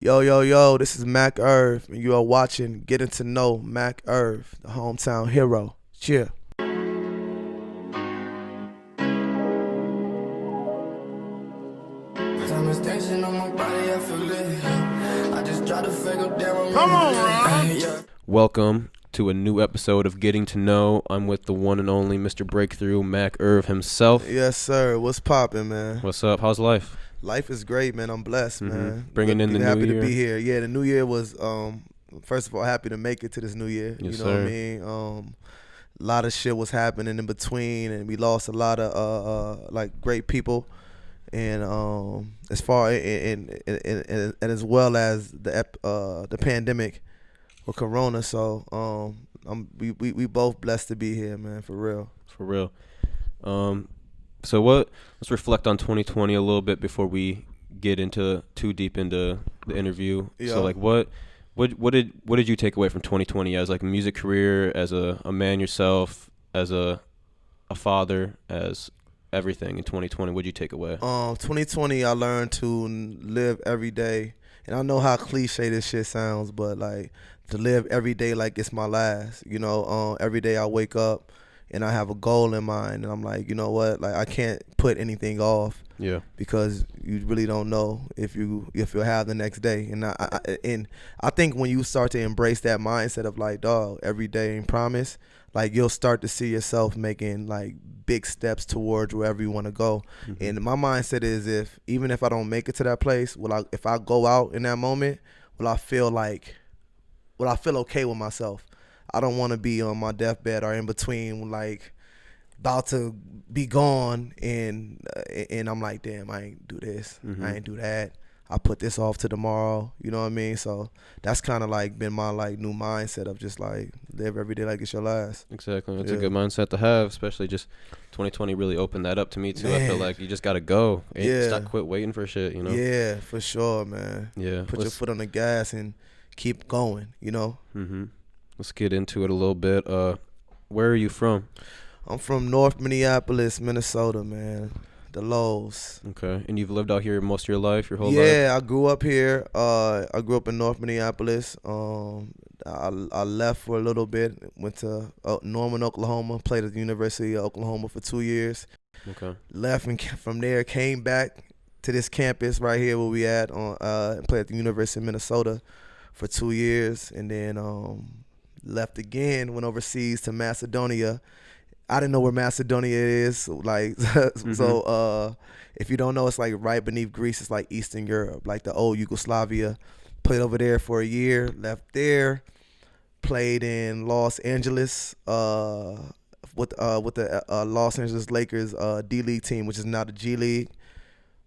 Yo, yo, yo, this is Mac Irv, and you are watching Getting to Know Mac Irv, the hometown hero. Cheer. Come on, Ron. Welcome to a new episode of Getting to Know. I'm with the one and only Mr. Breakthrough, Mac Irv himself. Yes, sir. What's poppin', man? What's up? How's life? Life is great, man. I'm blessed, man. Bringing in the new happy year. to be here. Yeah, the new year was, first of all, happy to make it to this new year. Yes, you know what I sir. mean? A lot of shit was happening in between, and we lost a lot of like great people. And as far and as well as the pandemic or Corona, so we both blessed to be here, man, for real. For real. So let's reflect on 2020 a little bit before we get into too deep into the interview. Yeah. So like what did you take away from 2020 as like a music career, as a man yourself, as a father, as everything in 2020? What did you take away? 2020, I learned to live every day, and I know how cliche this shit sounds, but like to live every day like it's my last. Every day I wake up and I have a goal in mind, and I'm like, you know what? Like I can't put anything off. Yeah. Because you really don't know if you'll have the next day, and I think when you start to embrace that mindset of like, dog, every day ain't promise, like you'll start to see yourself making like big steps towards wherever you want to go. Mm-hmm. And my mindset is even if I don't make it to that place, if I go out in that moment, will I feel okay with myself? I don't want to be on my deathbed or in between, like about to be gone, and I'm like, damn, I ain't do this, I ain't do that, I put this off to tomorrow. You know what I mean? So that's kind of like been my like new mindset of just like live every day like it's your last. Exactly. That's a good mindset to have, especially just 2020 really opened that up to me too. Man. I feel like you just gotta go. Stop quit waiting for shit, you know? Yeah, for sure, man. Yeah. Put your foot on the gas and keep going, you know? Let's get into it a little bit. Where are you from? I'm from North Minneapolis, Minnesota, man. The Lows. Okay. And you've lived out here most of your life, your whole life? Yeah, I grew up here. I grew up in North Minneapolis. I left for a little bit. Went to Norman, Oklahoma. Played at the University of Oklahoma for 2 years. Okay. Left and from there came back to this campus right here where we at and played at the University of Minnesota for 2 years, and then left again. Went overseas to Macedonia. I didn't know where Macedonia is, like, so if you don't know, it's like right beneath Greece. It's like Eastern Europe, like the old Yugoslavia. Played over there for a year, left there, played in Los Angeles with the Los Angeles Lakers D-League team, which is now the G League.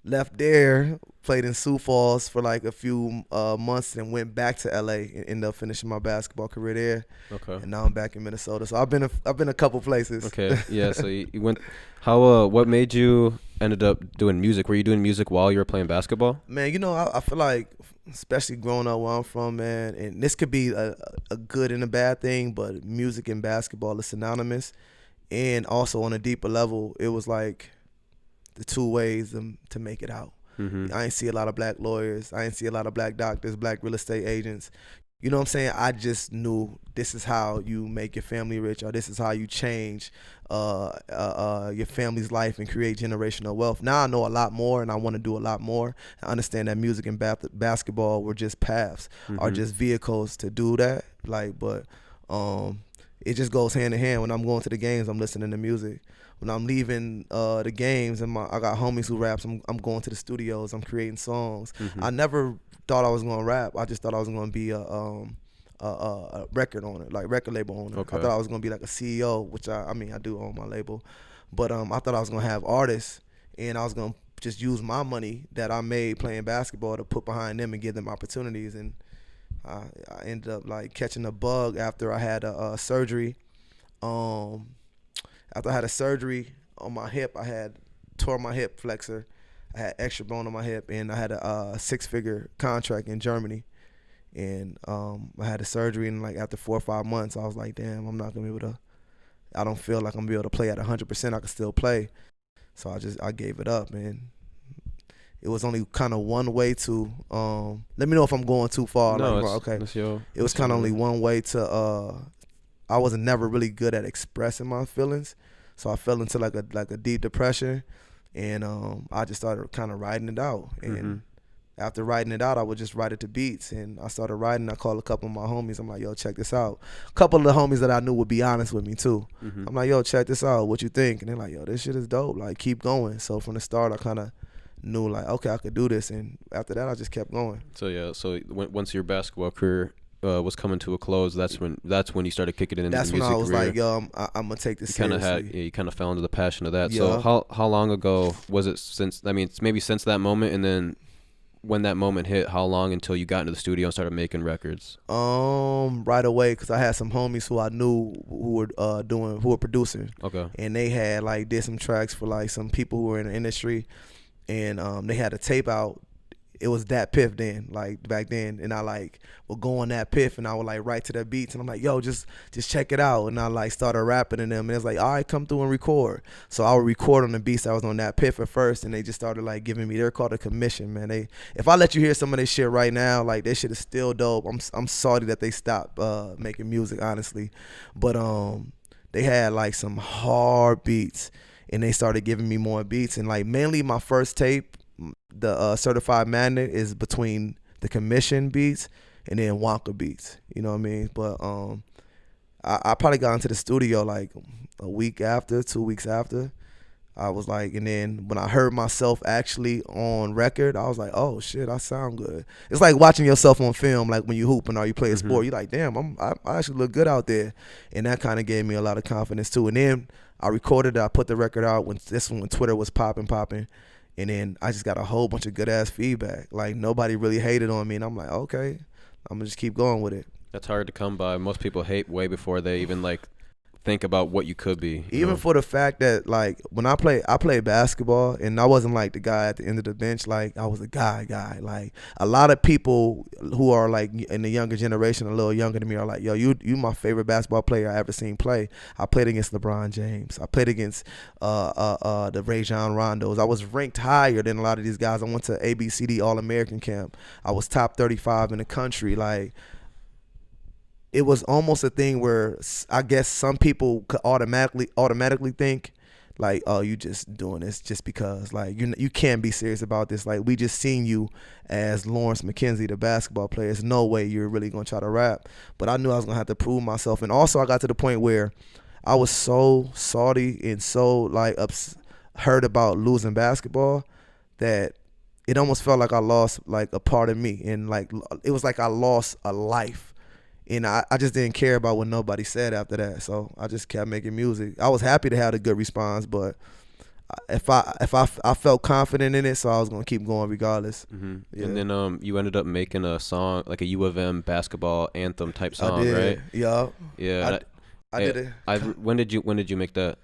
Left there, played in Sioux Falls for like a few months, and went back to LA and ended up finishing my basketball career there. Okay. And now I'm back in Minnesota. So I've been a couple places. Okay. Yeah. So you went. How? What made you ended up doing music? Were you doing music while you were playing basketball? Man, I feel like, especially growing up where I'm from, man, and this could be a good and a bad thing, but music and basketball is synonymous. And also on a deeper level, it was like the two ways to make it out. I ain't see a lot of black lawyers. I ain't see a lot of black doctors, black real estate agents. You know what I'm saying? I just knew this is how you make your family rich, or this is how you change your family's life and create generational wealth. Now I know a lot more, and I want to do a lot more. I understand that music and basketball were just paths, or just vehicles to do that. But it just goes hand in hand. When I'm going to the games, I'm listening to music. When I'm leaving the games and I got homies who raps, I'm going to the studios, I'm creating songs. I never thought I was going to rap. I just thought I was going to be a record owner, like record label owner. Okay. I thought I was going to be like a CEO, which I do own my label. But I thought I was going to have artists, and I was going to just use my money that I made playing basketball to put behind them and give them opportunities. And I ended up like catching a bug after I had a surgery. After I had a surgery on my hip, I had tore my hip flexor. I had extra bone on my hip, and I had a 6-figure contract in Germany. And I had a surgery, and like after 4 or 5 months, I was like, damn, I'm not gonna be able to. I don't feel like I'm gonna be able to play at 100%. I can still play, so I gave it up, man. it was only kind of one way to let me know if I'm going too far. No, like, it's, okay. it's your, It was kind of only one way to I wasn't never really good at expressing my feelings. So I fell into like a deep depression, and I just started kind of writing it out. And after writing it out, I would just write it to beats, and I started writing. I called a couple of my homies. I'm like, yo, check this out. A couple of the homies that I knew would be honest with me too. I'm like, yo, check this out. What you think? And they're like, yo, this shit is dope. Like, keep going. So from the start, I kind of knew like, okay, I could do this. And after that, I just kept going. So yeah, so once your basketball career was coming to a close, that's when you started kicking it into That's the music when I was career. like, yo, I'm gonna take this seriously. You kind of fell into the passion of that. Yeah. So how long ago was it since? I mean, it's maybe since that moment, and then when that moment hit, how long until you got into the studio and started making records? Right away, cause I had some homies who I knew who were producing. Okay. And they had like did some tracks for like some people who were in the industry, and they had a tape out. It was that piff then, like back then, and I like would go on that piff, and I would like write to the beats, and I'm like, yo, just check it out, and I like started rapping to them, and it's like, all right, come through and record. So I would record on the beats that was on that piff at first, and they just started like giving me, they're called a commission, man. If I let you hear some of this shit right now, like this shit is still dope. I'm sorry that they stopped making music, honestly, but they had like some hard beats, and they started giving me more beats, and like mainly my first tape, the Certified Magnet, is between the commission beats and then Wonka beats, you know what I mean? But I probably got into the studio like a week after, 2 weeks after. I was like, and then when I heard myself actually on record, I was like, oh shit, I sound good. It's like watching yourself on film, like when you hooping or you play a sport, you're like, damn, I actually look good out there. And that kind of gave me a lot of confidence too. And then I recorded it, I put the record out when Twitter was popping. And then I just got a whole bunch of good ass feedback. Like nobody really hated on me, and I'm like, okay, I'm gonna just keep going with it. That's hard to come by. Most people hate way before they even like think about what you could be. Even for the fact that like when I played basketball, and I wasn't like the guy at the end of the bench. Like I was a guy. Like a lot of people who are like in the younger generation, a little younger than me, are like, yo, you my favorite basketball player I ever seen play. I played against LeBron James. I played against the Rajon Rondos. I was ranked higher than a lot of these guys. I went to ABCD All-American camp. I was top 35 in the country. Like, it was almost a thing where I guess some people could automatically think like, oh, you just doing this just because, like, you can't be serious about this. Like, we just seen you as Lawrence McKenzie, the basketball player. There's no way you're really gonna try to rap. But I knew I was gonna have to prove myself. And also I got to the point where I was so salty and so like hurt about losing basketball that it almost felt like I lost like a part of me, and like it was like I lost a life. And I just didn't care about what nobody said after that. So I just kept making music. I was happy to have a good response, but if I felt confident in it, so I was gonna keep going regardless. Yeah. And then you ended up making a song, like a U of M basketball anthem type song, I did. right? Yeah. Yeah. I did it. When did you make that?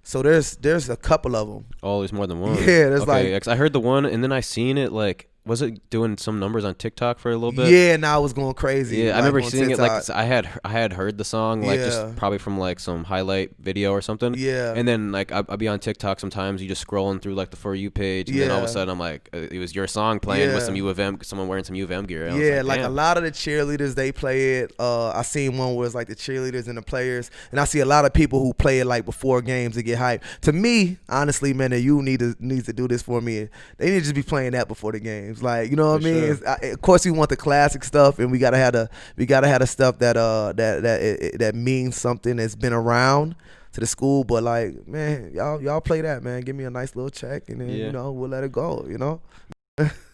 So there's a couple of them. Oh, there's more than one. Yeah, there's okay, like, 'cause I heard the one, and then I seen it like, was it doing some numbers on TikTok for a little bit? yeah, and I was going crazy. Yeah, like, I remember on seeing TikTok. it. Like I had heard the song, like just probably from like some highlight video or something. Yeah. And then like I'd be on TikTok sometimes. You just scrolling through like the For You page, and then all of a Yeah. sudden I'm like, it was your song playing with Yeah. some U of M, someone wearing some U of M gear. And I was Yeah, like a damn. lot of the cheerleaders, they play it. I seen one where it's like the cheerleaders and the players, and I see a lot of people who play it like before games to get hyped. To me, honestly, man, that you need to do this for me. They need to just be playing that before the games, like, you know what I mean? Sure. Of course, we want the classic stuff, and we gotta have the stuff that means something that's been around to the school. But like, man, y'all play that, man. Give me a nice little check, and then Yeah. we'll let it go.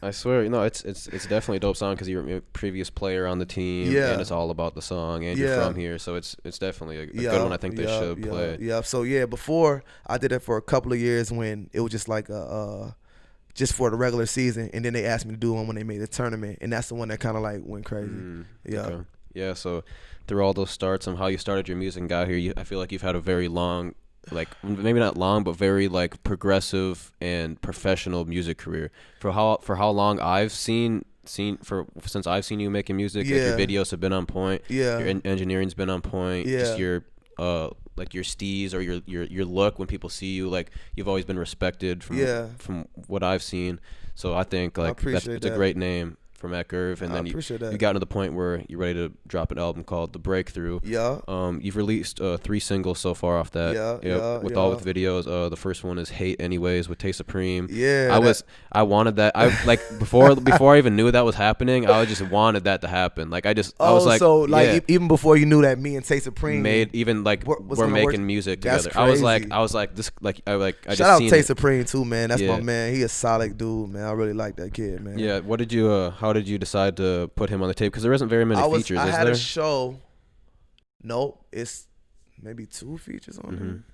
I swear, it's definitely a dope song because you're a previous player on the team, Yeah. and it's all about the song, and Yeah. you're from here, so it's definitely a good one. I think they should play it. Yeah. So yeah, before I did it for a couple of years when it was just like just for the regular season, and then they asked me to do one when they made the tournament, and that's the one that kind of like went crazy. Yeah. Okay. Yeah. So through all those starts and how you started your music and got here, I feel like you've had a very long, like maybe not long, but very like progressive and professional music career. For how long I've since I've seen you making music, like Yeah. your videos have been on point. Yeah. Your engineering's been on point. Yeah. Just your like your steez or your look when people see you. Like you've always been respected from what I've seen. So I think like it's a great name for Matt Gerv, and then you got to the point where you're ready to drop an album called The Breakthrough. Yeah. You've released 3 singles so far off that. With videos. The first one is Hate Anyways with Tay Supreme. Yeah. I wanted that. I like before I even knew that was happening, I just wanted that to happen. Like I was like, so like even before you knew that me and Tay Supreme made, even like we're making music together. That's I was crazy. like this, like I shout just out seen Tay it. Supreme too, man. That's my man. He a solid dude, man. I really like that kid, man. Yeah. What did you how did you decide to put him on the tape? Because there isn't very many features. I is had there? a show. Nope, it's maybe 2 features on him.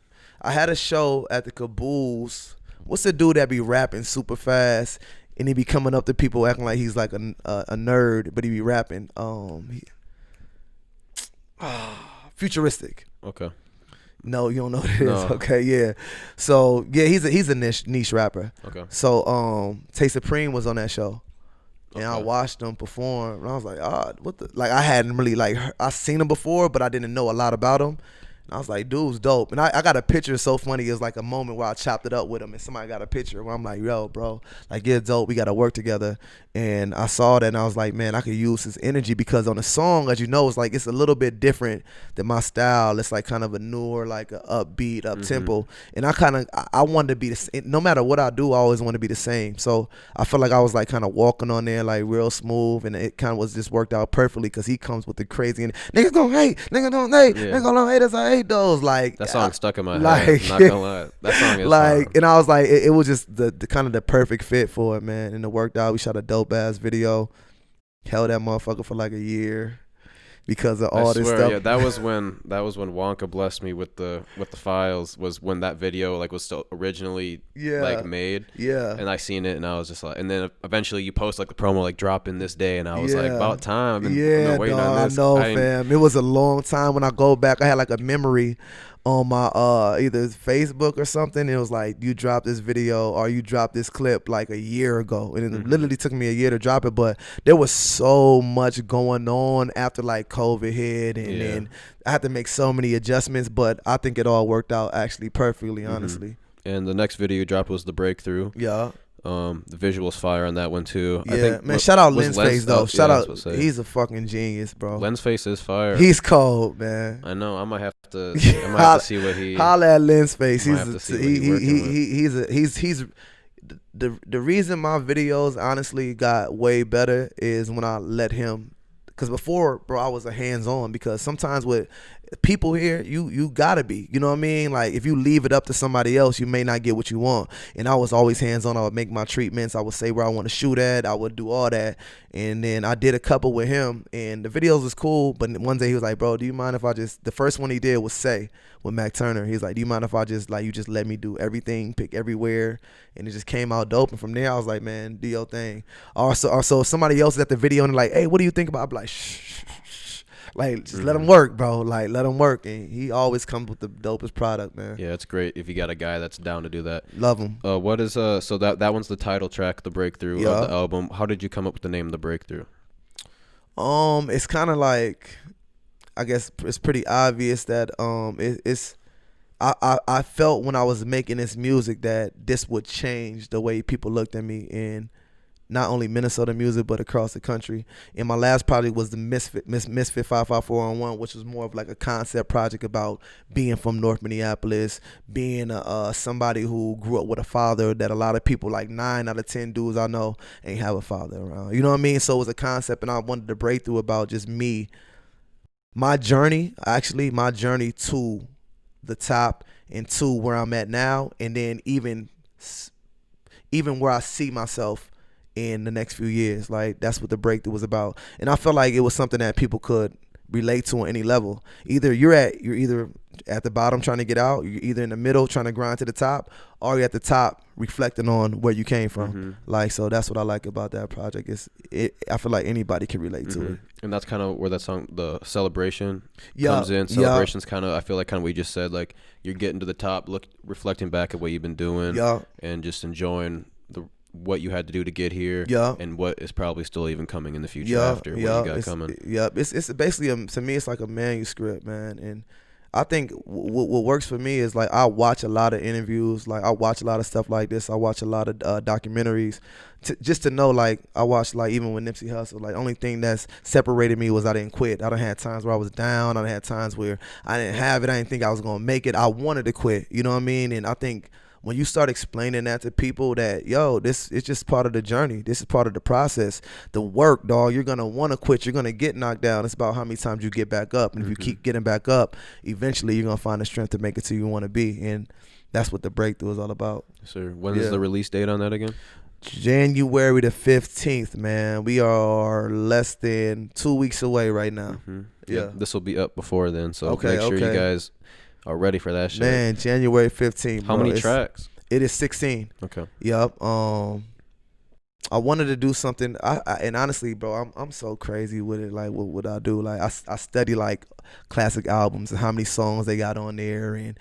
I had a show at the Caboose. What's the dude that be rapping super fast and he be coming up to people acting like he's like a nerd, but he be rapping. Futuristic. Okay. No, you don't know what it is. No. Okay, yeah. So yeah, he's a niche rapper. Okay. So Tay Supreme was on that show. And I Okay. watched him perform, and I was like, what the? Like, I hadn't really, I seen him before, but I didn't know a lot about him. And I was like, dude's dope. And I got a picture so funny. It was like a moment where I chopped it up with him, and somebody got a picture where I'm like, yo, bro, like, you're dope. We got to work together. And I saw that, and I was like, man, I could use his energy, because on the song, as you know, it's a little bit different than my style. It's like kind of a newer, like a upbeat, up-tempo. And I wanted to be the same. No matter what I do, I always want to be the same. So I felt like I was like kind of walking on there like real smooth, and it kind of was just worked out perfectly, because he comes with the crazy, and niggas gonna hate, niggas don't hate, niggas gonna hate us, I hate those. Like, that song stuck in my like, head. Not gonna lie, that song is like, hard. and I was like, it was just the kind of the perfect fit for it, man. And it worked out. We shot a dope ass video, held that motherfucker for like a year because of all this stuff. Yeah, that was when Wonka blessed me with the files. Was when that video like was still originally like made. Yeah. And I seen it, and I was just like, and then eventually you post like the promo like dropping this day, and I was like, about time. I've been waiting on this. I know, fam. It was a long time. When I go back, I had like a memory on my either Facebook or something. It was like, you dropped this video or you dropped this clip like a year ago, and it literally took me a year to drop it. But there was so much going on after like COVID hit, and then I had to make so many adjustments. But I think it all worked out actually perfectly, honestly. And the next video you dropped was The Breakthrough. Yeah. The visuals fire on that one too. Yeah, I think, man. Shout out Lensface though. Shout out. He's a fucking genius, bro. Lensface is fire. He's cold, man. I know. I might have to see what he. Holla at Lensface. He's the reason my videos honestly got way better is when I let him. Because before, bro, I was a hands-on, because sometimes with people here, you gotta be, you know what I mean? Like, if you leave it up to somebody else, you may not get what you want. And I was always hands-on. I would make my treatments. I would say where I want to shoot at. I would do all that. And then I did a couple with him, and the videos was cool. But one day he was like, bro, do you mind if I just, the first one he did was Say with Mac Turner. He's like, do you mind if I just, like, you just let me do everything, pick everywhere? And it just came out dope. And from there, I was like, man, do your thing. Or so if somebody else is at the video and like, hey, what do you think about? I'd be like, shh. Like, just let him work, bro. Like, let him work. And he always comes with the dopest product, man. Yeah, it's great if you got a guy that's down to do that. Love him. What is so that one's the title track, The Breakthrough of the album. How did you come up with the name The Breakthrough? It's kind of like, I guess it's pretty obvious that I felt when I was making this music that this would change the way people looked at me in not only Minnesota music but across the country. And my last project was the Misfit 55401, which was more of like a concept project about being from North Minneapolis, being somebody who grew up with a father that a lot of people, like 9 out of 10 dudes I know, ain't have a father around. You know what I mean? So it was a concept, and I wanted to break through about just me, my journey to the top and to where I'm at now, and then even where I see myself in the next few years. Like, that's what the breakthrough was about. And I felt like it was something that people could relate to on any level. You're either at the bottom trying to get out, you're either in the middle trying to grind to the top, or you're at the top reflecting on where you came from. Like, so that's what I like about that project. I feel like anybody can relate to it. And that's kind of where that song, the Celebration, comes in. Celebration's kind of, I feel like, kind of what you just said, like, you're getting to the top, reflecting back at what you've been doing, and just enjoying what you had to do to get here, and what is probably still even coming in the future after what you got coming. It's basically to me it's like a manuscript, man. And I think what works for me is like I watch a lot of interviews, like I watch a lot of stuff like this. I watch a lot of documentaries, just to know. Like I watched like even with Nipsey Hussle, like only thing that's separated me was I didn't quit. I done had times where I was down. I done had times where I didn't have it. I didn't think I was gonna make it. I wanted to quit. You know what I mean? And I think when you start explaining that to people that, yo, this is just part of the journey. This is part of the process. The work, dog, you're going to want to quit. You're going to get knocked down. It's about how many times you get back up. And if you keep getting back up, eventually you're going to find the strength to make it to you want to be. And that's what the breakthrough is all about. Sir, when is the release date on that again? January the 15th, man. We are less than 2 weeks away right now. Yeah. This will be up before then. So make sure you guys are ready for that shit. Man, January 15th. How many tracks? It is 16. Okay. Yep. I wanted to do something. And honestly, bro, I'm so crazy with it. Like what I do. Like I study like classic albums and how many songs they got on there, and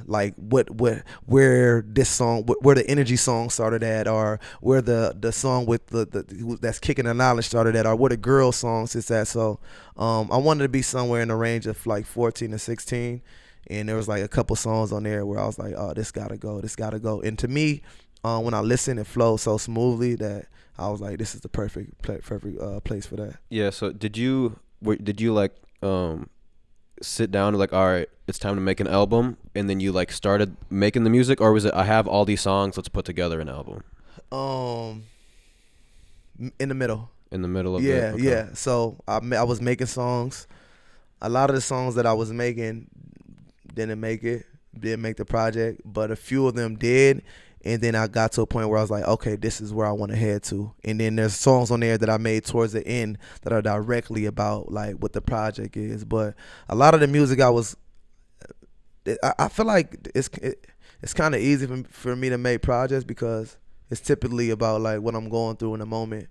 like where this song, where the energy song started at, or where the song with the that's kicking the knowledge started at, or where the girl songs is at. So I wanted to be somewhere in the range of like 14 to 16. And there was like a couple songs on there where I was like, oh, this gotta go. And to me, when I listen, it flows so smoothly that I was like, this is the perfect place for that. Yeah. So did you like sit down and like, all right, it's time to make an album, and then you like started making the music, or was it, I have all these songs, let's put together an album? In the middle. In the middle of it? Okay. Yeah. So I was making songs. A lot of the songs that I was making didn't make the project, but a few of them did. And then I got to a point where I was like, okay, this is where I want to head to. And then there's songs on there that I made towards the end that are directly about like what the project is. But a lot of the music I feel like it's kind of easy for me to make projects because it's typically about like what I'm going through in the moment.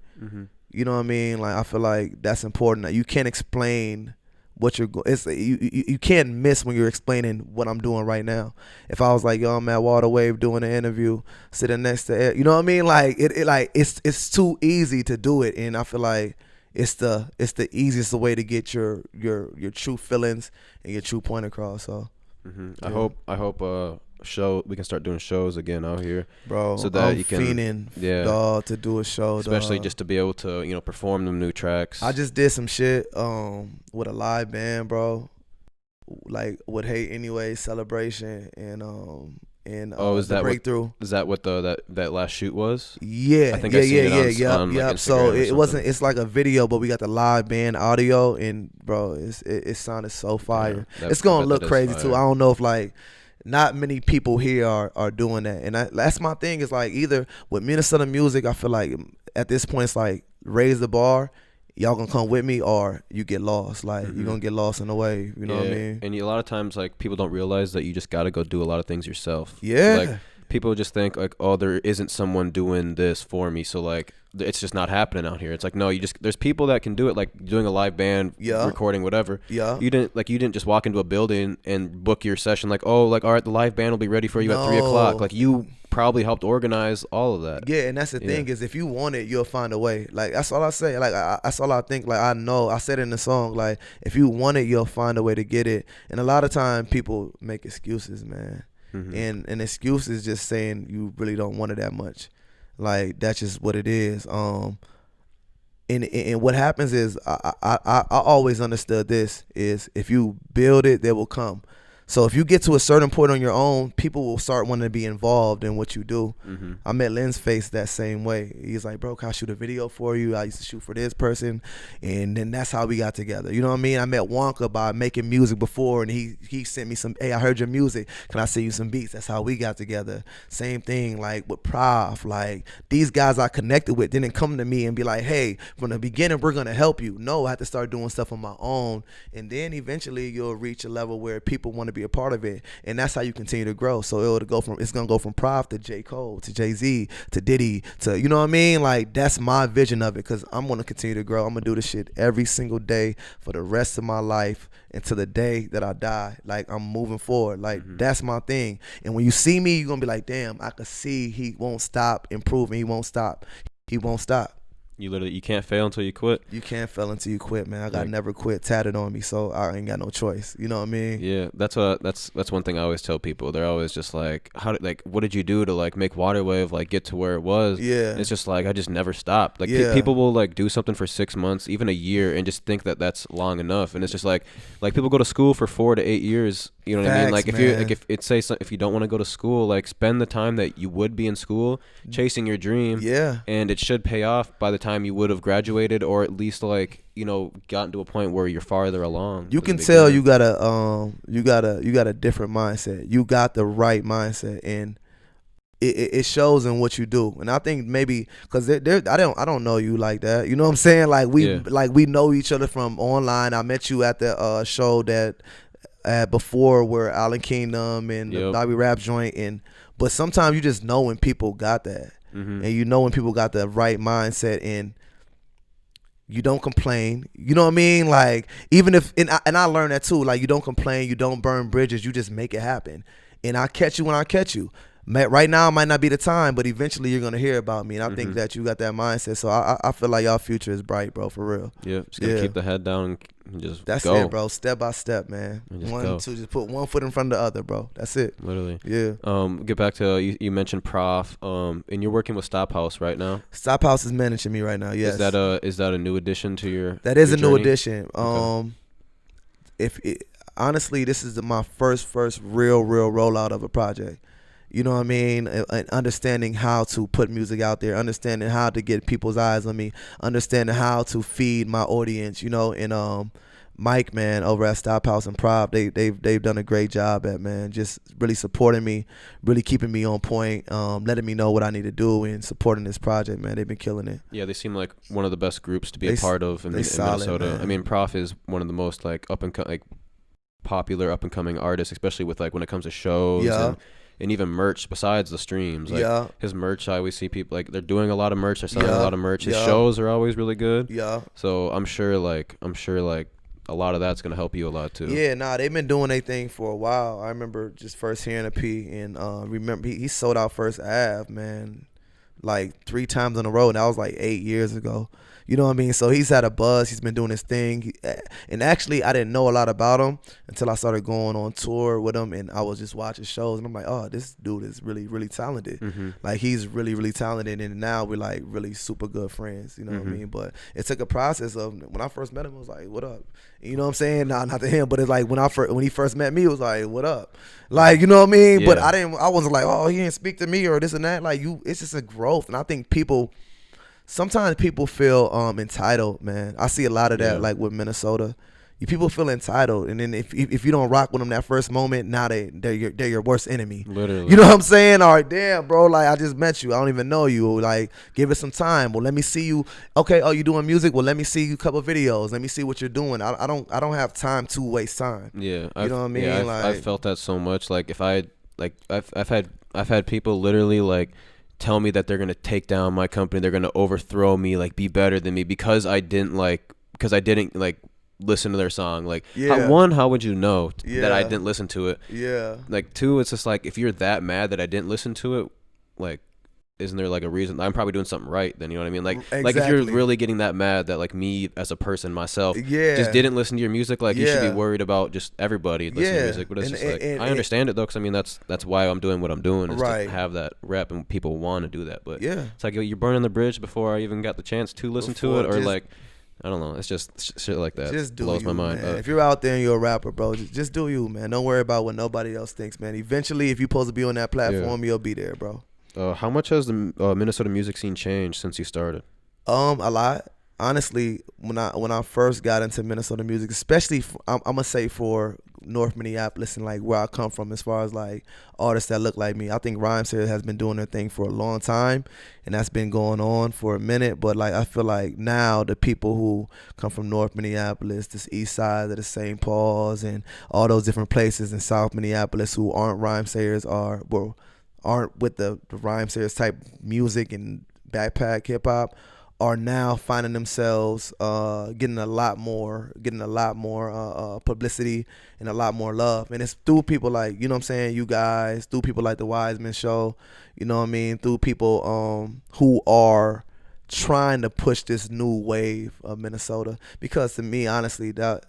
You know what I mean? Like I feel like that's important. You can't explain what you're going. You can't miss when you're explaining what I'm doing right now. If I was like, yo, I'm at Water Wave doing an interview, sitting next to it, you know what I mean? Like it's too easy to do it, and I feel like it's the easiest way to get your true feelings and your true point across. So yeah. I hope we can start doing shows again out here, bro. So that I'm you can fiending, dog, to do a show, especially dog. just to be able to perform them new tracks. I just did some shit with a live band, bro, like with Hate Anyway Celebration and is that Breakthrough. Is that what that last shoot was? Yeah, I think I seen it on yep. Like so it wasn't. It's like a video, but we got the live band audio, and bro, it sounded so fire. Yeah, it's gonna look crazy fire too. I don't know if like. Not many people here are doing that, and that's my thing. Is like either with Minnesota music, I feel like at this point it's like raise the bar, y'all gonna come with me, or you get lost. Like you're gonna get lost in the wave. You know what I mean? And a lot of times like people don't realize that you just gotta go do a lot of things yourself. Yeah. Like people just think like, oh, there isn't someone doing this for me, so like it's just not happening out here. It's like, no, there's people that can do it, like doing a live band, recording, whatever. Yeah. You didn't just walk into a building and book your session like, oh, like all right, the live band will be ready for you at 3 o'clock. Like you probably helped organize all of that. Yeah, and that's the thing is if you want it, you'll find a way. Like that's all I say. Like that's all I think. Like I know I said in the song, like if you want it, you'll find a way to get it. And a lot of time people make excuses, man. And an excuse is just saying you really don't want it that much. Like that's just what it is. And what happens is I always understood this is if you build it, they will come. So if you get to a certain point on your own, people will start wanting to be involved in what you do. I met Lynn's face that same way. He's like, bro, can I shoot a video for you? I used to shoot for this person. And then that's how we got together. You know what I mean? I met Wonka by making music before, and he sent me some, hey, I heard your music. Can I send you some beats? That's how we got together. Same thing like with Prof. Like these guys I connected with didn't come to me and be like, hey, from the beginning, we're going to help you. No, I had to start doing stuff on my own. And then eventually you'll reach a level where people want to be a part of it, and that's how you continue to grow. So it's gonna go from Prof to J. Cole to Jay-Z to Diddy to, you know what I mean? Like that's my vision of it, because I'm gonna continue to grow. I'm gonna do this shit every single day for the rest of my life until the day that I die. Like I'm moving forward. Like that's my thing. And when you see me, you're gonna be like, damn, I can see he won't stop improving. He won't stop. You can't fail until you quit. You can't fail until you quit, man. I got Like, never quit tatted on me, so I ain't got no choice. You know what I mean? yeah, that's one thing I always tell people. They're always just like, what did you do to like make Waterwave like get to where it was? Yeah. And it's just like I just never stopped. Like Yeah. people will like do something for 6 months, even a year, and just think that that's long enough. And it's just like people go to school for 4 to 8 years. You know what I mean? Like if you man. like if you don't want to go to school, like spend the time that you would be in school chasing your dream. Yeah. And it should pay off by the time you would have graduated, or at least like gotten to a point where you're farther along. You can tell you got a different mindset. You got the right mindset, and it shows in what you do. And I think maybe because I don't know you like that. You know what I'm saying? Like we know each other from online. I met you at the show that before where Allen Kingdom and the Bobby Rap joint, but sometimes you just know when people got that. Mm-hmm. And you know when people got the right mindset, and you don't complain. You know what I mean? Like even if and I learned that too. Like you don't complain, you don't burn bridges, you just make it happen. And I catch you when I catch you. Right now might not be the time, but eventually you're gonna hear about me. And I think that you got that mindset. So I feel like y'all future is bright, bro, for real. Yeah, just gotta keep the head down and just That's go. it, bro. Step by step, man. Just put one foot in front of the other, bro. That's it. Literally. Yeah. Get back to you mentioned Prof. And you're working with Stop House right now. Stop House is managing me right now. Yes. Is that a new addition to your? That is your a new journey? addition. Honestly, this is my first real rollout of a project. You know what I mean? And understanding how to put music out there, understanding how to get people's eyes on me, understanding how to feed my audience. You know, and Mike, man, over at Stop House and Prop, they've done a great job at, man, just really supporting me, really keeping me on point, letting me know what I need to do, and supporting this project, man. They've been killing it. Yeah, they seem like one of the best groups to be a part of in Minnesota. Man. I mean, Prof is one of the most like popular up and coming artists, especially with like when it comes to shows. Yeah. And even merch besides the streams. Like his merch, I always see people like they're doing a lot of merch, they're selling a lot of merch. His shows are always really good. Yeah. So I'm sure like a lot of that's gonna help you a lot too. Yeah, they've been doing their thing for a while. I remember just first hearing a P, and remember he sold out First Ave, man, like 3 times in a row, and that was like 8 years ago. You know what I mean? So he's had a buzz. He's been doing his thing. And actually, I didn't know a lot about him until I started going on tour with him, and I was just watching shows, and I'm like, oh, this dude is really, really talented. Mm-hmm. Like, he's really, really talented, and now we're, like, really super good friends. You know what I mean? But it took a process of, when I first met him, I was like, what up? You know what I'm saying? Nah, not to him, but it's like when he first met me, it was like, what up? Like, you know what I mean? Yeah. But I wasn't like, oh, he didn't speak to me or this and that. Like, it's just a growth. And I think sometimes people feel entitled, man. I see a lot of that, like with Minnesota. People feel entitled, and then if you don't rock with them that first moment, now they're your worst enemy. Literally. You know what I'm saying? All right, damn, bro. Like, I just met you. I don't even know you. Like, give it some time. Well, let me see you. Okay, oh, you doing music? Well, let me see you a couple videos. Let me see what you're doing. I don't have time to waste time. Yeah, you know what I mean? Yeah, I've felt that so much. Like I've had people literally like tell me that they're gonna take down my company, they're gonna overthrow me, like be better than me because I didn't listen to their song. Like, how would you know that I didn't listen to it? Yeah. Like, 2, it's just like if you're that mad that I didn't listen to it, like, isn't there like a reason? I'm probably doing something right then, you know what I mean? Like, exactly. Like if you're really getting that mad that like me as a person myself just didn't listen to your music, like you should be worried about just everybody listening to music. But it's just like I understand it though, because I mean that's why I'm doing what I'm doing, is to have that rep, and people want to do that. But it's like you're burning the bridge before I even got the chance to listen to it, or like, I don't know. It's just shit like that. Just blows my mind. If you're out there and you're a rapper, bro, just do you, man. Don't worry about what nobody else thinks, man. Eventually, if you're supposed to be on that platform, you'll be there, bro. How much has the Minnesota music scene changed since you started? A lot. Honestly, when I first got into Minnesota music, especially I'm gonna say for North Minneapolis and like where I come from, as far as like artists that look like me, I think Rhymeseries has been doing their thing for a long time, and that's been going on for a minute. But like I feel like now the people who come from North Minneapolis, this east side of the St. Paul's, and all those different places in South Minneapolis who aren't Rhymeseries aren't with the Rhymeseries type music and backpack hip hop, are now finding themselves getting a lot more publicity and a lot more love. And it's through people like, you know what I'm saying, you guys, through people like the Wiseman Show, you know what I mean, through people who are trying to push this new wave of Minnesota, because to me, honestly, that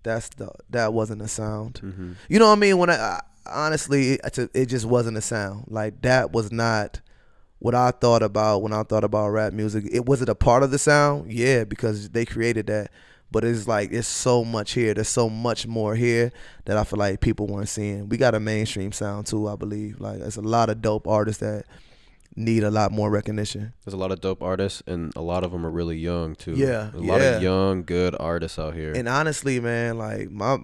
wasn't a sound. Mm-hmm. You know what I mean? When I honestly, it just wasn't a sound. Like, that was not what I thought about when I thought about rap music. Was it a part of the sound? Yeah, because they created that. But it's like, it's so much here. There's so much more here that I feel like people weren't seeing. We got a mainstream sound too, I believe. Like, there's a lot of dope artists that need a lot more recognition. There's a lot of dope artists, and a lot of them are really young too. Yeah, a lot of young, good artists out here. And honestly, man, like my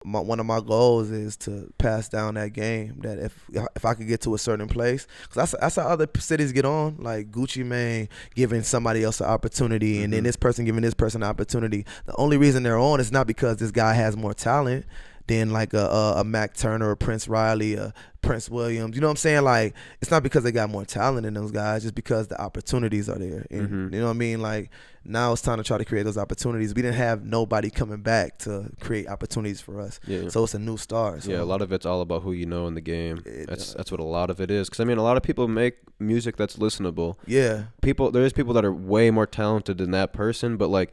one of my goals is to pass down that game. That if I could get to a certain place, because that's how other cities get on. Like Gucci Mane giving somebody else an opportunity, and then this person giving this person an opportunity. The only reason they're on is not because this guy has more talent than like a Mac Turner, or Prince Riley, or Prince Williams. You know what I'm saying? Like, it's not because they got more talent than those guys, just because the opportunities are there. And you know what I mean? Like, now it's time to try to create those opportunities. We didn't have nobody coming back to create opportunities for us. Yeah. So it's a new start. So. Yeah, a lot of it's all about who you know in the game. That's what a lot of it is. Because, I mean, a lot of people make music that's listenable. Yeah. There's people that are way more talented than that person, but, like,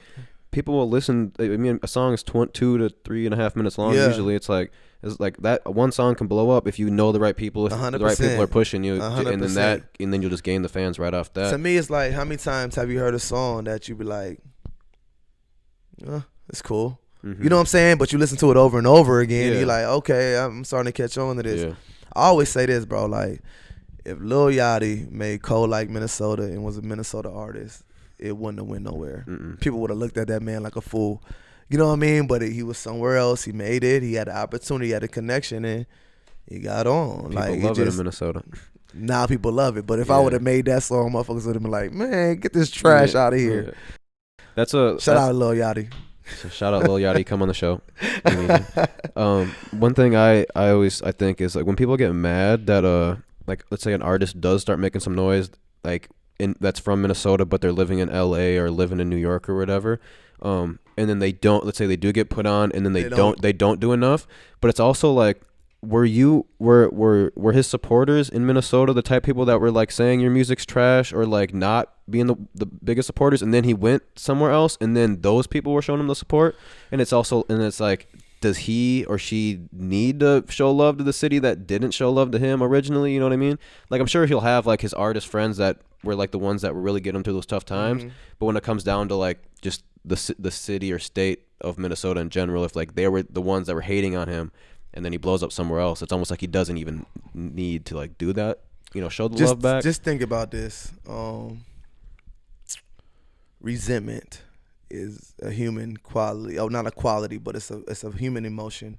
people will listen. I mean, a song is 2 to 3.5 minutes long. Yeah. Usually, it's like that. One song can blow up if you know the right people. If 100%. The right people are pushing you, 100%. and then you'll just gain the fans right off that. To me, it's like, how many times have you heard a song that you be like, it's cool. You know what I'm saying? But you listen to it over and over again, and you're like, okay, I'm starting to catch on to this. Yeah. I always say this, bro. Like, if Lil Yachty made Cold Like Minnesota and was a Minnesota artist, it wouldn't have went nowhere. People would have looked at that man like a fool. You know what I mean? But he was somewhere else. He made it. He had an opportunity. He had a connection, and he got on. People love it in Minnesota. Now people love it. But if I would have made that song, motherfuckers would have been like, man, get this trash out of here. Yeah. Shout out to Lil Yachty. Shout out Lil Yachty. Come on the show. One thing I think is, like, when people get mad that like, let's say an artist does start making some noise, like, that's from Minnesota, but they're living in LA or living in New York or whatever, and then they don't, let's say they do get put on, and then they don't do enough. But it's also like, were his supporters in Minnesota the type of people that were, like, saying your music's trash, or, like, not being the biggest supporters, and then he went somewhere else, and then those people were showing him the support? And it's like, does he or she need to show love to the city that didn't show love to him originally? You know what I mean? Like, I'm sure he'll have, like, his artist friends that were, like, the ones that were really getting him through those tough times. But when it comes down to, like, just the city or state of Minnesota in general, if, like, they were the ones that were hating on him, and then he blows up somewhere else, it's almost like he doesn't even need to, like, do that. You know, show the love back. Just think about this. Resentment is a human quality. Oh, not a quality, but it's a human emotion.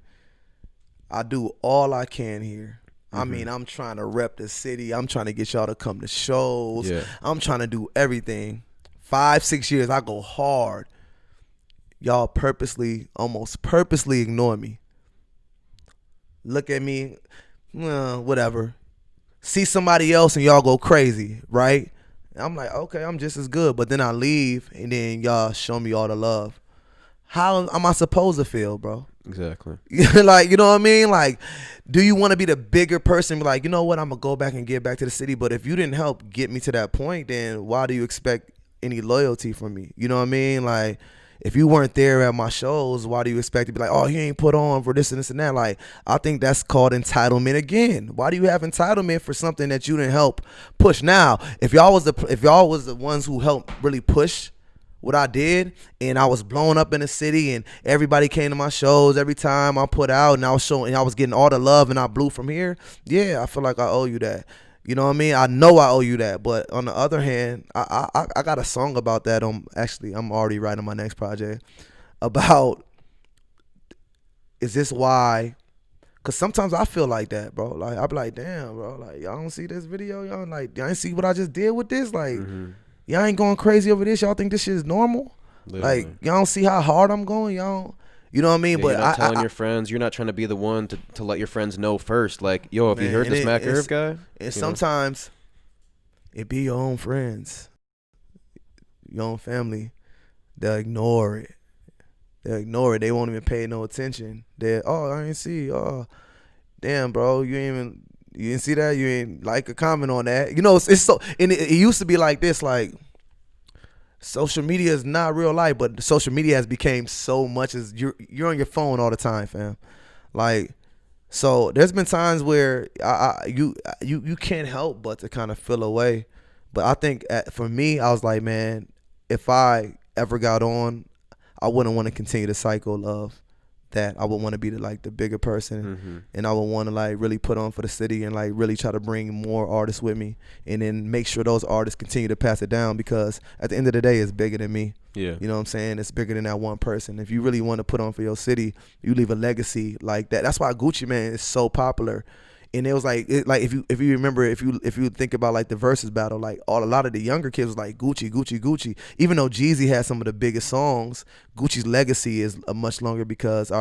I do all I can here. I mean, I'm trying to rep the city. I'm trying to get y'all to come to shows. Yeah. I'm trying to do everything. 5-6 years, I go hard. Y'all almost purposely ignore me. Look at me, whatever. See somebody else and y'all go crazy, right? And I'm like, okay, I'm just as good. But then I leave, and then y'all show me all the love. How am I supposed to feel, bro? Exactly. Like, you know what I mean? Like, do you want to be the bigger person? Be like, you know what? I'm going to go back and get back to the city. But if you didn't help get me to that point, then why do you expect any loyalty from me? You know what I mean? Like, if you weren't there at my shows, why do you expect to be like, oh, he ain't put on for this and this and that? Like, I think that's called entitlement again. Why do you have entitlement for something that you didn't help push? Now, if y'all was the ones who helped really push what I did, and I was blowing up in the city, and everybody came to my shows every time I put out, and I was getting all the love, and I blew from here, yeah, I feel like I owe you that. You know what I mean? I know I owe you that. But on the other hand, I got a song about that. I'm already writing my next project about, is this why? Because sometimes I feel like that, bro. Like, I be like, damn, bro. Like, y'all don't see this video? Y'all ain't see what I just did with this? Like, y'all ain't going crazy over this? Y'all think this shit is normal? Literally. Like, y'all don't see how hard I'm going? Y'all, you know what I mean? Yeah, but you're not telling your friends. You're not trying to be the one to let your friends know first. Like, yo, have you heard this Mac Irv guy? And sometimes it be your own friends, your own family. They'll ignore it. They won't even pay no attention. I ain't see. Oh, damn, bro, you didn't see that? You ain't like a comment on that? You know, it's so. And it used to be like this, like, social media is not real life, but social media has became so much as you're on your phone all the time, fam. Like, so there's been times where you can't help but to kind of feel away. But I think for me, I was like, man, if I ever got on, I wouldn't want to continue the cycle of that. I would want to be the bigger person, and I would want to like really put on for the city and like really try to bring more artists with me, and then make sure those artists continue to pass it down, because at the end of the day, it's bigger than me. Yeah. You know what I'm saying? It's bigger than that one person. If you really want to put on for your city, you leave a legacy like that. That's why Gucci Mane is so popular. And it was like, if you remember, if you think about like the versus battle, like a lot of the younger kids was like Gucci, Gucci, Gucci. Even though Jeezy had some of the biggest songs, Gucci's legacy is much longer because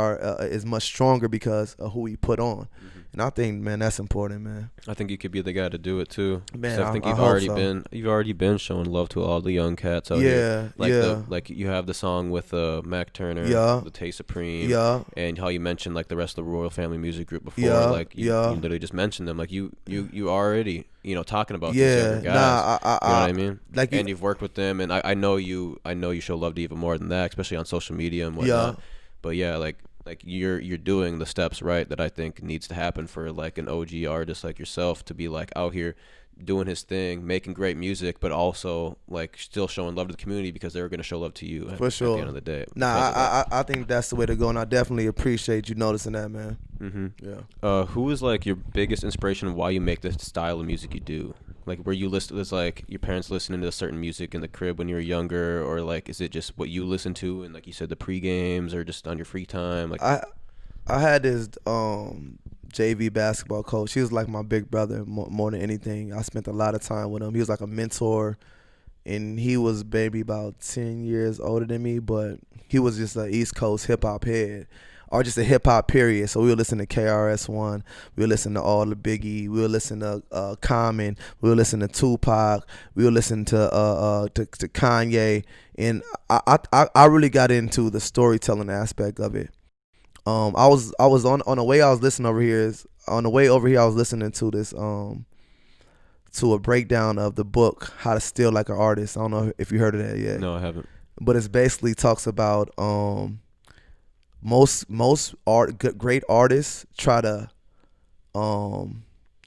is much stronger because of who he put on. And I think, man, that's important, man. I think you could be the guy to do it too. Man, I think I you've already been showing love to all the young cats out here. Like you have the song with Mac Turner, the Tay Supreme, and how you mentioned like the rest of the Royal Family Music Group before. You literally just mentioned them. Like you already talking about these younger guys. You know what I mean? Like, and you've worked with them, and I know you show love to even more than that, especially on social media and whatnot. But yeah, like you're doing the steps right that I think needs to happen for like an OG artist like yourself to be like out here doing his thing, making great music, but also like still showing love to the community because they're going to show love to you for sure at the end of the day. I think that's the way to go, and I definitely appreciate you noticing that, man. Who is like your biggest inspiration of why you make the style of music you do? Like, were you was like your parents listening to certain music in the crib when you were younger, or like is it just what you listen to and like you said the pre-games, or just on your free time? Like I had this JV basketball coach. He was like my big brother more than anything. I spent a lot of time with him. He was like a mentor, and he was maybe about 10 years older than me, but he was just an East Coast hip hop head, or just a hip hop period. So we would listen to KRS-One, we would listen to all the Biggie, we would listen to Common, we would listen to Tupac, we would listen to Kanye, and I really got into the storytelling aspect of it. I was on the way I was listening over here I was listening to this to a breakdown of the book How to Steal Like an Artist. I don't know if you heard of that yet. No, I haven't. But it's basically talks about most great artists try to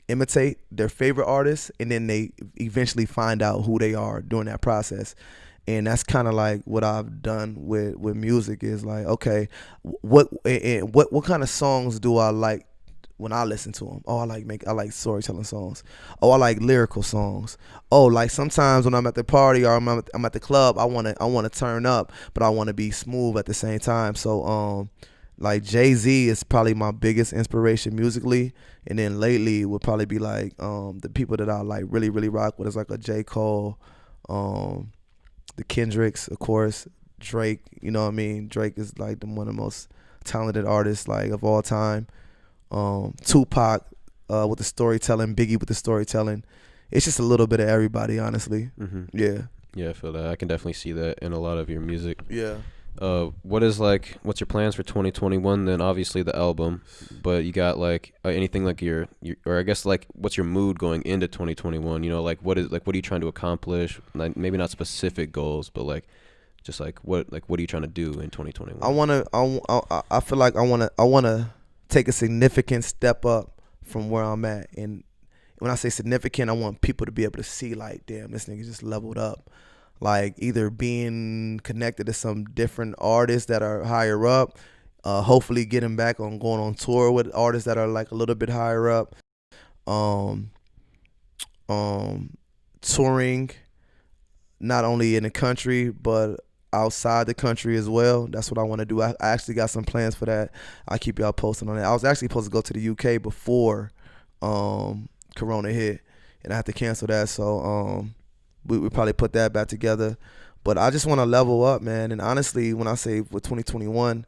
imitate their favorite artists, and then they eventually find out who they are during that process. And that's kind of like what I've done with music, is like, okay, what kind of songs do I like when I listen to them? Oh, I like storytelling songs. Oh, I like lyrical songs. Oh, like sometimes when I'm at the party or I'm at the club, I want to turn up, but I want to be smooth at the same time. So like Jay-Z is probably my biggest inspiration musically, and then lately would probably be like the people that I like really rock with is like a J. Cole, the Kendricks, of course, Drake. You know what I mean? Drake is like one of the most talented artists like of all time. Tupac with the storytelling, Biggie with the storytelling. It's just a little bit of everybody, honestly. Yeah, I feel that. I can definitely see that in a lot of your music. Yeah. What's your plans for 2021? Then obviously the album, but you got like anything like your or I guess like what's your mood going into 2021? Like what are you trying to accomplish? Like maybe not specific goals, but like just like what are you trying to do in 2021? I feel like I wanna take a significant step up from where I'm at, and when I say significant, I want people to be able to see like, damn, this nigga just leveled up. Like either being connected to some different artists that are higher up, hopefully getting back on going on tour with artists that are like a little bit higher up, touring not only in the country but outside the country as well. That's what I want to do. I actually got some plans for that. I'll keep y'all posted on that. I was actually supposed to go to the UK before Corona hit, and I had to cancel that, so we probably put that back together. But I just want to level up, man. And honestly, when I say with 2021,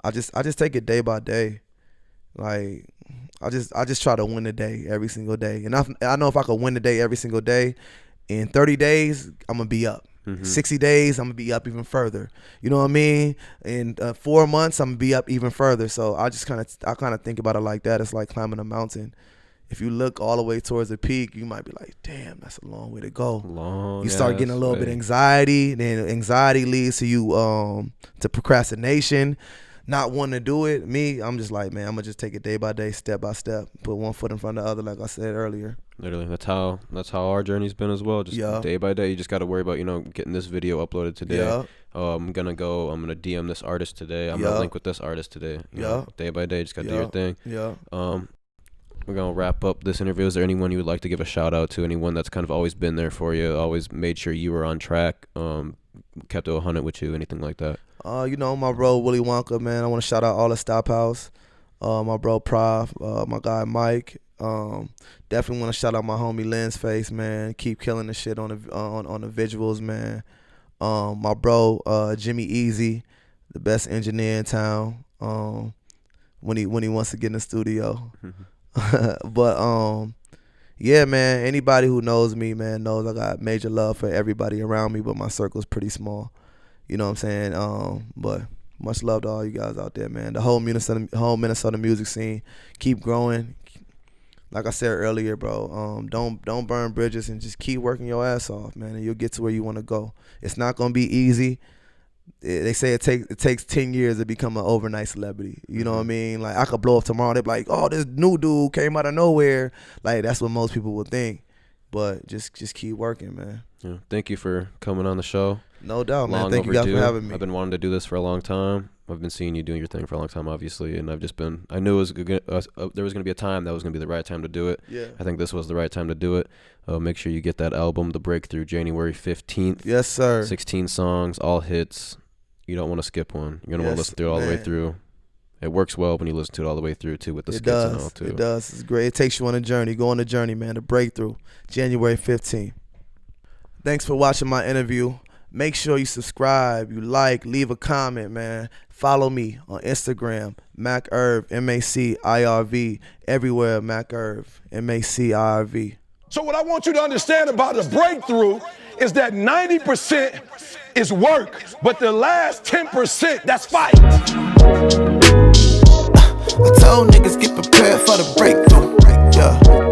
I just take it day by day. Like I just try to win the day every single day. And I know if I could win the day every single day, in 30 days I'm gonna be up. 60 days I'm gonna be up even further. You know what I mean? In 4 months I'm gonna be up even further. So I kind of think about it like that. It's like climbing a mountain. if you look all the way towards the peak, you might be like, damn, that's a long way to go. Long. You start getting a little bit of anxiety. Then anxiety leads to you to procrastination, not wanting to do it. Me, I'm just like, man, I'm gonna just take it day by day, step by step, put one foot in front of the other, like I said earlier. Literally, that's how our journey's been as well. Just day by day, you just got to worry about, getting this video uploaded today. Yeah. I'm gonna DM this artist today. I'm gonna link with this artist today. Day by day, just gotta do your thing. Yeah. We're gonna wrap up this interview. Is there anyone you would like to give a shout out to? Anyone that's kind of always been there for you, always made sure you were on track, kept it 100 with you, anything like that? My bro Willie Wonka, man. I want to shout out all the Stop House. My bro Prof, my guy Mike. Definitely want to shout out my homie Lens Face, man. Keep killing the shit on the visuals, man. My bro Jimmy Easy, the best engineer in town. When he wants to get in the studio. But yeah, man, anybody who knows me, man, knows I got major love for everybody around me, but my circle's pretty small. You know what I'm saying? But much love to all you guys out there, man. The whole Minnesota music scene, keep growing. Like I said earlier, bro, don't burn bridges and just keep working your ass off, man, and you'll get to where you want to go. It's not gonna be easy. They say it takes 10 years to become an overnight celebrity. You know what I mean? Like, I could blow up tomorrow. They're like, oh, this new dude came out of nowhere. Like, that's what most people would think. But just keep working, man. Yeah. Thank you for coming on the show. No doubt, man. Thank you guys for having me. I've been wanting to do this for a long time. I've been seeing you doing your thing for a long time, obviously, and I knew there was going to be a time that was going to be the right time to do it. Yeah. I think this was the right time to do it. Make sure you get that album, The Breakthrough, January 15th. Yes, sir. 16 songs, all hits. You don't want to skip one. You're going to want to listen through it all the way through. It works well when you listen to it all the way through, too, with the skits and all, too. It does. It's great. It takes you on a journey. Go on a journey, man. The Breakthrough, January 15th. Thanks for watching my interview. Make sure you subscribe, you like, leave a comment, man. Follow me on Instagram, MacIrv, MacIrv, everywhere, MacIrv, MacIrv. So what I want you to understand about the breakthrough is that 90% is work, but the last 10%, that's fight. I told niggas get prepared for the breakthrough. Yeah.